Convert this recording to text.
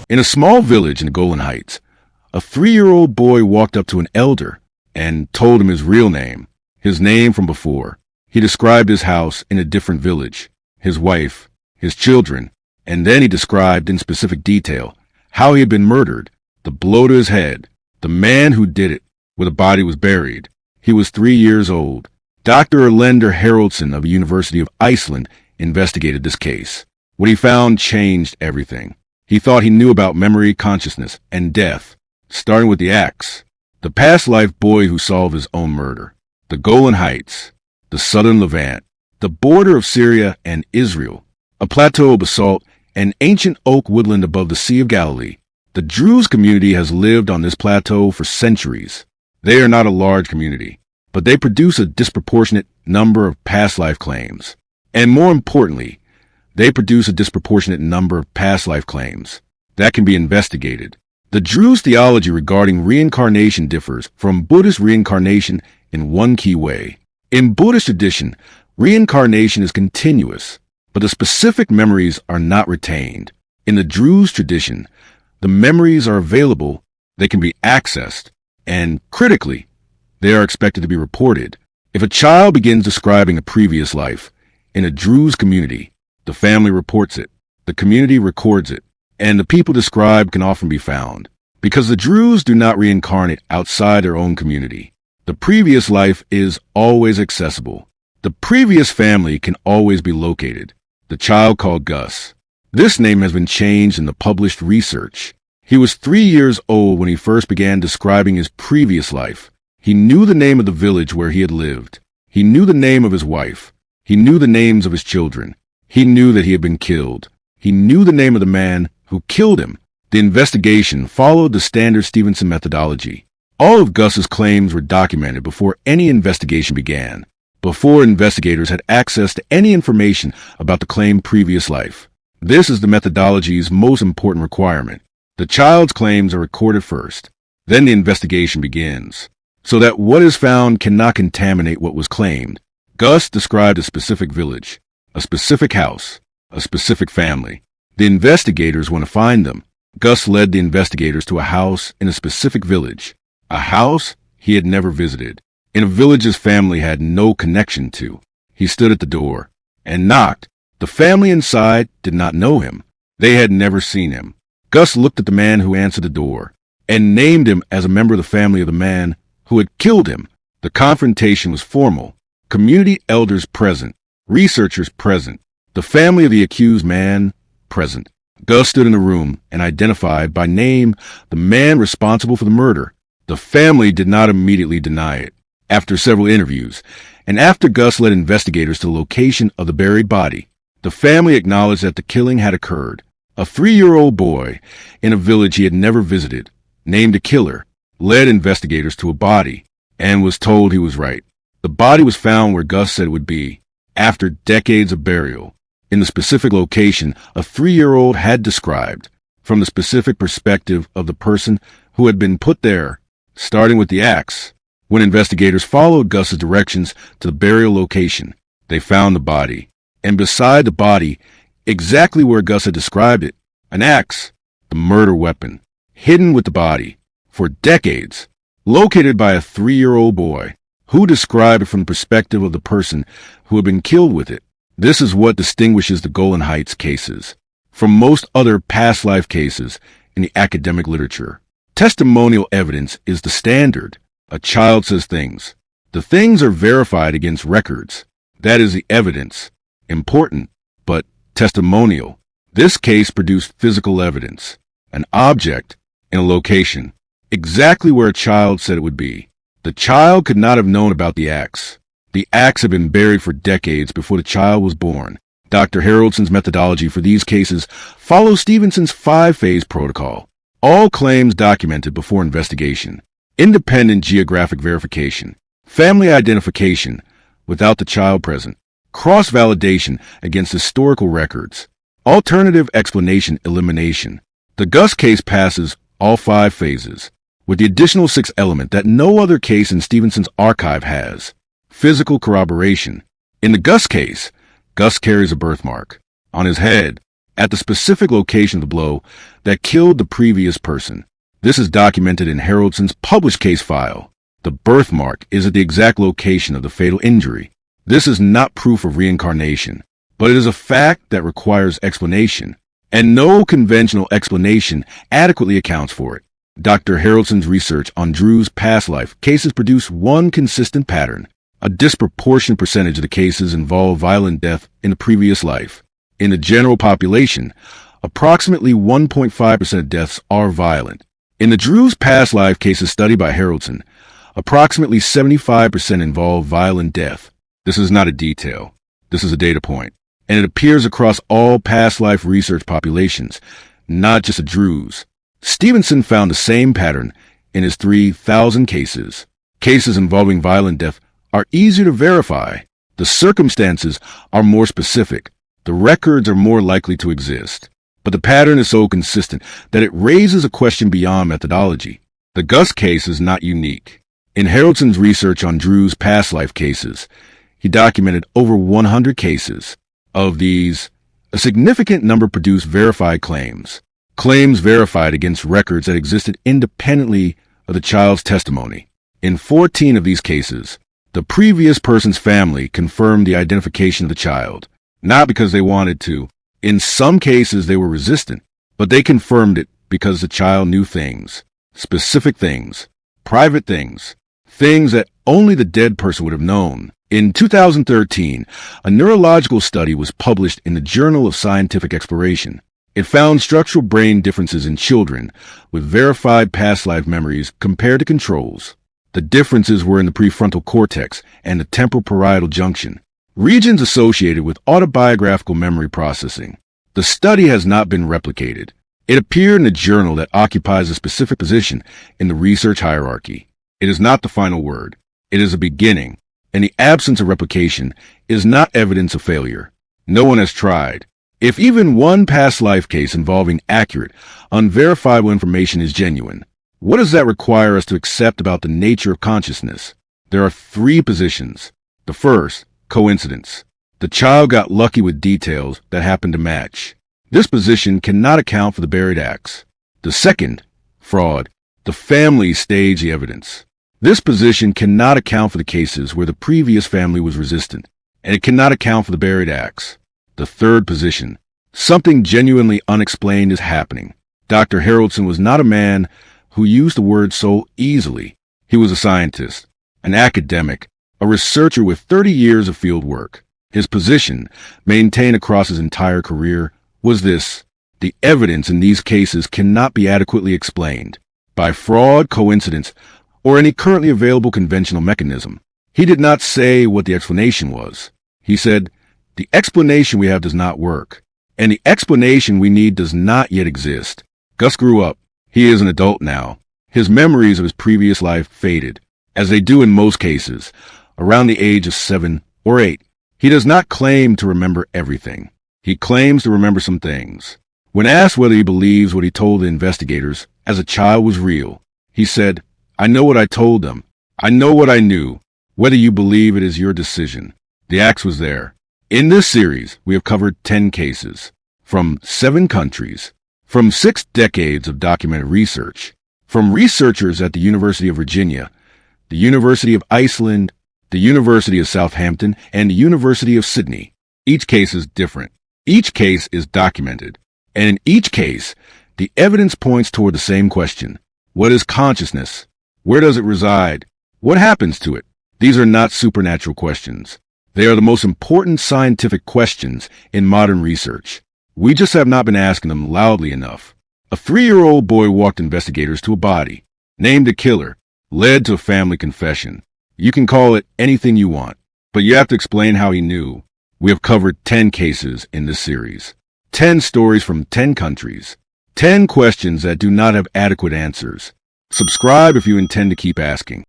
In a small village in the Golan Heights, a 3-year-old boy walked up to an elder and told him his real name, his name from before. He described his house in a different village, his wife, his children, and then he described in specific detail how he had been murdered, the blow to his head, the man who did it, where the body was buried. He was 3 years old. Dr. Haraldsson of the University of Iceland investigated this case. What he found changed everything. He thought he knew about memory, consciousness, and death, starting with the axe, the past life boy who solved his own murder, the Golan Heights, the southern Levant, the border of Syria and Israel, a plateau of basalt, and ancient oak woodland above the Sea of Galilee. The Druse community has lived on this plateau for centuries. They are not a large community, but they produce a disproportionate number of past life claims. And more importantly, they produce a disproportionate number of past life claims that can be investigated. The Druse theology regarding reincarnation differs from Buddhist reincarnation in one key way. In Buddhist tradition, reincarnation is continuous, but the specific memories are not retained. In the Druse tradition, the memories are available, they can be accessed, and critically, they are expected to be reported. If a child begins describing a previous life in a Druse community, the family reports it, the community records it, and the people described can often be found. Because the Druse do not reincarnate outside their own community, the previous life is always accessible. The previous family can always be located. The child called Gus. This name has been changed in the published research. He was 3 years old when he first began describing his previous life. He knew the name of the village where he had lived. He knew the name of his wife. He knew the names of his children. He knew that he had been killed. He knew the name of the man who killed him. The investigation followed the standard Stevenson methodology. All of Gus's claims were documented before any investigation began, before investigators had access to any information about the claimed previous life. This is the methodology's most important requirement. The child's claims are recorded first. Then the investigation begins, so that what is found cannot contaminate what was claimed. Gus described a specific village, a specific house, a specific family. The investigators want to find them. Gus led the investigators to a house in a specific village, a house he had never visited, in a village his family had no connection to. He stood at the door and knocked. The family inside did not know him. They had never seen him. Gus looked at the man who answered the door and named him as a member of the family of the man who had killed him. The confrontation was formal. Community elders present, researchers present, the family of the accused man present. Gus stood in the room and identified by name the man responsible for the murder. The family did not immediately deny it. After several interviews, and after Gus led investigators to the location of the buried body, the family acknowledged that the killing had occurred. A 3-year-old boy in a village he had never visited, named a killer, led investigators to a body and was told he was right. The body was found where Gus said it would be, after decades of burial, in the specific location a 3-year-old had described, from the specific perspective of the person who had been put there, starting with the axe. When investigators followed Gus's directions to the burial location, they found the body, and beside the body, exactly where Gus had described it, an axe, the murder weapon, hidden with the body, for decades, located by a 3-year-old boy, who described it from the perspective of the person who had been killed with it. This is what distinguishes the Golan Heights cases from most other past life cases in the academic literature. Testimonial evidence is the standard. A child says things. The things are verified against records. That is the evidence. Important, but testimonial. This case produced physical evidence, an object in a location, exactly where a child said it would be. The child could not have known about the axe. The axe had been buried for decades before the child was born. Dr. Haraldsson's methodology for these cases follows Stevenson's 5-phase protocol. All claims documented before investigation. Independent geographic verification. Family identification without the child present. Cross-validation against historical records. Alternative explanation elimination. The Gus case passes all 5 phases, with the additional 6th element that no other case in Stevenson's archive has. Physical corroboration. In the Gus case, Gus carries a birthmark on his head at the specific location of the blow that killed the previous person. This is documented in Haraldsson's published case file. The birthmark is at the exact location of the fatal injury. This is not proof of reincarnation, but it is a fact that requires explanation, and no conventional explanation adequately accounts for it. Dr. Haraldsson's research on Druse past life cases produce one consistent pattern. A disproportionate percentage of the cases involve violent death in the previous life. In the general population, approximately 1.5% of deaths are violent. In the Druse past life cases studied by Haraldsson, approximately 75% involve violent death. This is not a detail. This is a data point, and it appears across all past life research populations, not just a Druse. Stevenson found the same pattern in his 3,000 cases. Cases involving violent death are easier to verify. The circumstances are more specific. The records are more likely to exist. But the pattern is so consistent that it raises a question beyond methodology. The Gus case is not unique. In Haraldsson's research on Druse past life cases, he documented over 100 cases. Of these, a significant number produced verified claims. Claims verified against records that existed independently of the child's testimony. In 14 of these cases, the previous person's family confirmed the identification of the child, not because they wanted to. In some cases, they were resistant, but they confirmed it because the child knew things, specific things, private things, things that only the dead person would have known. In 2013, a neurological study was published in the Journal of Scientific Exploration. It found structural brain differences in children with verified past life memories compared to controls. The differences were in the prefrontal cortex and the temporal parietal junction, regions associated with autobiographical memory processing. The study has not been replicated. It appeared in a journal that occupies a specific position in the research hierarchy. It is not the final word. It is a beginning, and the absence of replication is not evidence of failure. No one has tried. If even one past life case involving accurate, unverifiable information is genuine, what does that require us to accept about the nature of consciousness? There are three positions. The first, coincidence. The child got lucky with details that happened to match. This position cannot account for the buried acts. The second, fraud. The family staged the evidence. This position cannot account for the cases where the previous family was resistant, and it cannot account for the buried acts. The third position, something genuinely unexplained is happening. Dr. Haraldsson was not a man who used the word so easily. He was a scientist, an academic, a researcher with 30 years of field work. His position, maintained across his entire career, was this: the evidence in these cases cannot be adequately explained by fraud, coincidence, or any currently available conventional mechanism. He did not say what the explanation was. He said, the explanation we have does not work, and the explanation we need does not yet exist. Gus grew up. He is an adult now. His memories of his previous life faded, as they do in most cases, around the age of 7 or 8. He does not claim to remember everything. He claims to remember some things. When asked whether he believes what he told the investigators as a child was real, he said, I know what I told them. I know what I knew. Whether you believe it is your decision. The axe was there. In this series, we have covered 10 cases, from 7 countries, from 6 decades of documented research, from researchers at the University of Virginia, the University of Iceland, the University of Southampton, and the University of Sydney. Each case is different. Each case is documented. And in each case, the evidence points toward the same question. What is consciousness? Where does it reside? What happens to it? These are not supernatural questions. They are the most important scientific questions in modern research. We just have not been asking them loudly enough. A 3-year-old boy walked investigators to a body, named a killer, led to a family confession. You can call it anything you want, but you have to explain how he knew. We have covered 10 cases in this series. 10 stories from 10 countries. 10 questions that do not have adequate answers. Subscribe if you intend to keep asking.